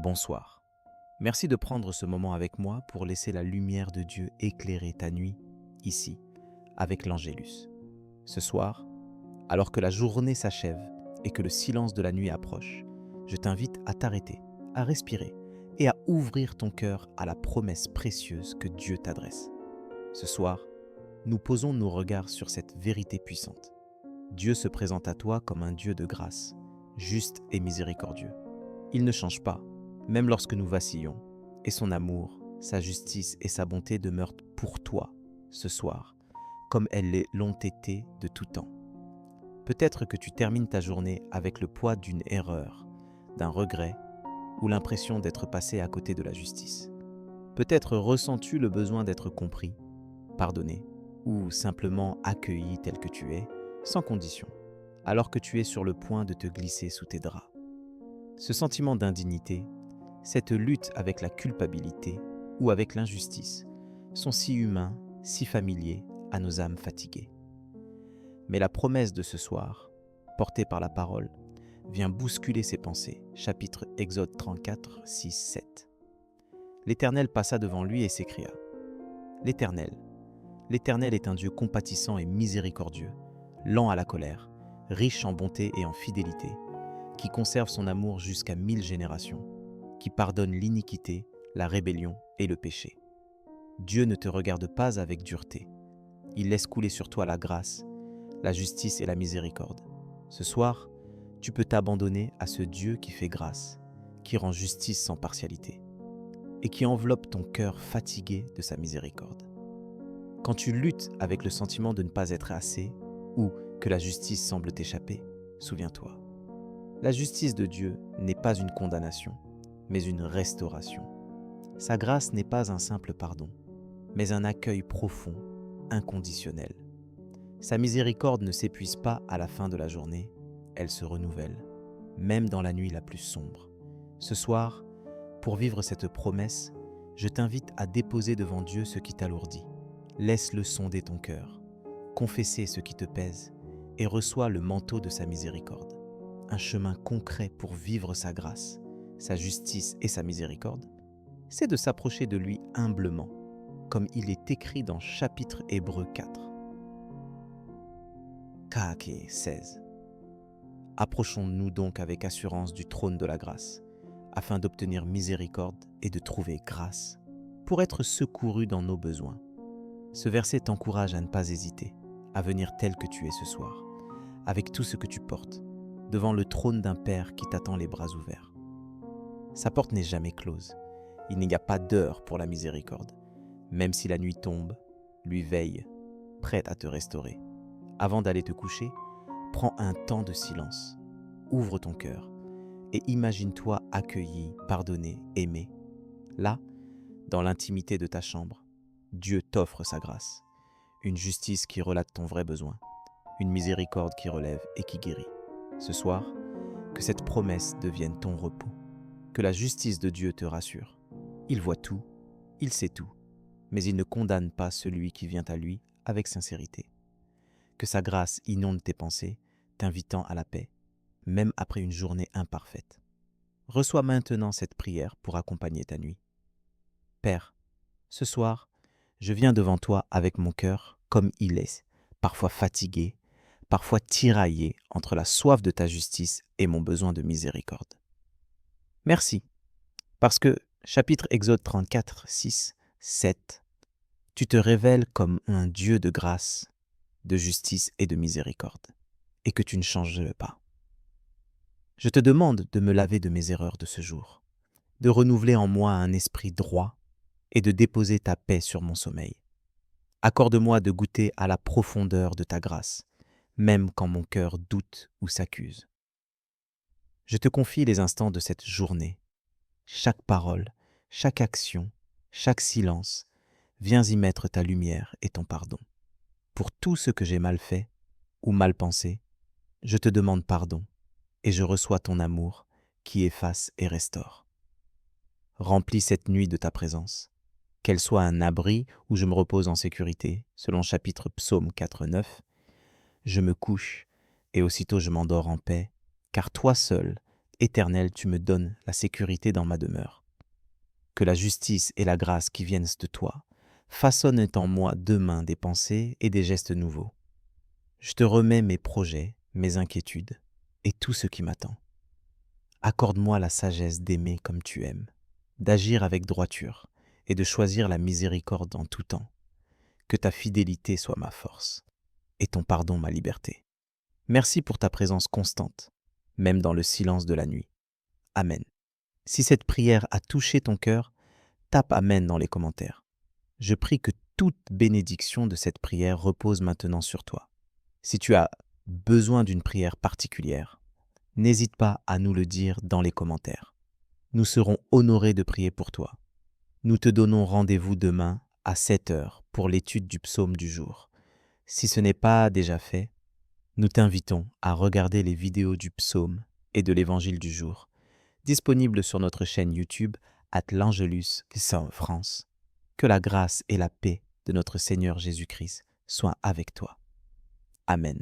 Bonsoir. Merci de prendre ce moment avec moi pour laisser la lumière de Dieu éclairer ta nuit, ici, avec l'Angélus. Ce soir, alors que la journée s'achève et que le silence de la nuit approche, je t'invite à t'arrêter, à respirer et à ouvrir ton cœur à la promesse précieuse que Dieu t'adresse. Ce soir, nous posons nos regards sur cette vérité puissante. Dieu se présente à toi comme un Dieu de grâce, juste et miséricordieux. Il ne change pas, même lorsque nous vacillons, et son amour, sa justice et sa bonté demeurent pour toi, ce soir, comme elles l'ont été de tout temps. Peut-être que tu termines ta journée avec le poids d'une erreur, d'un regret, ou l'impression d'être passé à côté de la justice. Peut-être ressens-tu le besoin d'être compris, pardonné, ou simplement accueilli tel que tu es, sans condition, alors que tu es sur le point de te glisser sous tes draps. Ce sentiment d'indignité, cette lutte avec la culpabilité ou avec l'injustice, sont si humains, si familiers à nos âmes fatiguées. Mais la promesse de ce soir, portée par la parole, vient bousculer ces pensées. Chapitre Exode 34, 6, 7. L'Éternel passa devant lui et s'écria : L'Éternel est un Dieu compatissant et miséricordieux, lent à la colère, riche en bonté et en fidélité, qui conserve son amour jusqu'à 1000 générations, qui pardonne l'iniquité, la rébellion et le péché. Dieu ne te regarde pas avec dureté. Il laisse couler sur toi la grâce, la justice et la miséricorde. Ce soir, tu peux t'abandonner à ce Dieu qui fait grâce, qui rend justice sans partialité, et qui enveloppe ton cœur fatigué de sa miséricorde. Quand tu luttes avec le sentiment de ne pas être assez, ou que la justice semble t'échapper, souviens-toi. La justice de Dieu n'est pas une condamnation, mais une restauration. Sa grâce n'est pas un simple pardon, mais un accueil profond, inconditionnel. Sa miséricorde ne s'épuise pas à la fin de la journée, elle se renouvelle, même dans la nuit la plus sombre. Ce soir, pour vivre cette promesse, je t'invite à déposer devant Dieu ce qui t'alourdit. Laisse-le sonder ton cœur, confesser ce qui te pèse et reçois le manteau de sa miséricorde. Un chemin concret pour vivre sa grâce, sa justice et sa miséricorde, c'est de s'approcher de lui humblement, comme il est écrit dans chapitre Hébreux 4. Kaake 16. Approchons-nous donc avec assurance du trône de la grâce, afin d'obtenir miséricorde et de trouver grâce, pour être secourus dans nos besoins. Ce verset t'encourage à ne pas hésiter, à venir tel que tu es ce soir, avec tout ce que tu portes, devant le trône d'un Père qui t'attend les bras ouverts. Sa porte n'est jamais close. Il n'y a pas d'heure pour la miséricorde. Même si la nuit tombe, lui veille, prête à te restaurer. Avant d'aller te coucher, prends un temps de silence. Ouvre ton cœur et imagine-toi accueilli, pardonné, aimé. Là, dans l'intimité de ta chambre, Dieu t'offre sa grâce. Une justice qui relate ton vrai besoin. Une miséricorde qui relève et qui guérit. Ce soir, que cette promesse devienne ton repos. Que la justice de Dieu te rassure. Il voit tout, il sait tout, mais il ne condamne pas celui qui vient à lui avec sincérité. Que sa grâce inonde tes pensées, t'invitant à la paix, même après une journée imparfaite. Reçois maintenant cette prière pour accompagner ta nuit. Père, ce soir, je viens devant toi avec mon cœur comme il est, parfois fatigué, parfois tiraillé entre la soif de ta justice et mon besoin de miséricorde. Merci, parce que, chapitre Exode 34, 6, 7, tu te révèles comme un Dieu de grâce, de justice et de miséricorde, et que tu ne changes pas. Je te demande de me laver de mes erreurs de ce jour, de renouveler en moi un esprit droit et de déposer ta paix sur mon sommeil. Accorde-moi de goûter à la profondeur de ta grâce, même quand mon cœur doute ou s'accuse. Je te confie les instants de cette journée. Chaque parole, chaque action, chaque silence, viens y mettre ta lumière et ton pardon. Pour tout ce que j'ai mal fait ou mal pensé, je te demande pardon et je reçois ton amour qui efface et restaure. Remplis cette nuit de ta présence, qu'elle soit un abri où je me repose en sécurité, selon chapitre Psaume 4, 9. Je me couche et aussitôt je m'endors en paix, car toi seul Éternel, tu me donnes la sécurité dans ma demeure. Que la justice et la grâce qui viennent de toi façonnent en moi demain des pensées et des gestes nouveaux. Je te remets mes projets, mes inquiétudes et tout ce qui m'attend. Accorde-moi la sagesse d'aimer comme tu aimes, d'agir avec droiture et de choisir la miséricorde en tout temps. Que ta fidélité soit ma force et ton pardon ma liberté. Merci pour ta présence constante, même dans le silence de la nuit. Amen. Si cette prière a touché ton cœur, tape Amen dans les commentaires. Je prie que toute bénédiction de cette prière repose maintenant sur toi. Si tu as besoin d'une prière particulière, n'hésite pas à nous le dire dans les commentaires. Nous serons honorés de prier pour toi. Nous te donnons rendez-vous demain à 7 heures pour l'étude du psaume du jour. Si ce n'est pas déjà fait, nous t'invitons à regarder les vidéos du psaume et de l'évangile du jour, disponibles sur notre chaîne YouTube @l'Angelus France. Que la grâce et la paix de notre Seigneur Jésus-Christ soient avec toi. Amen.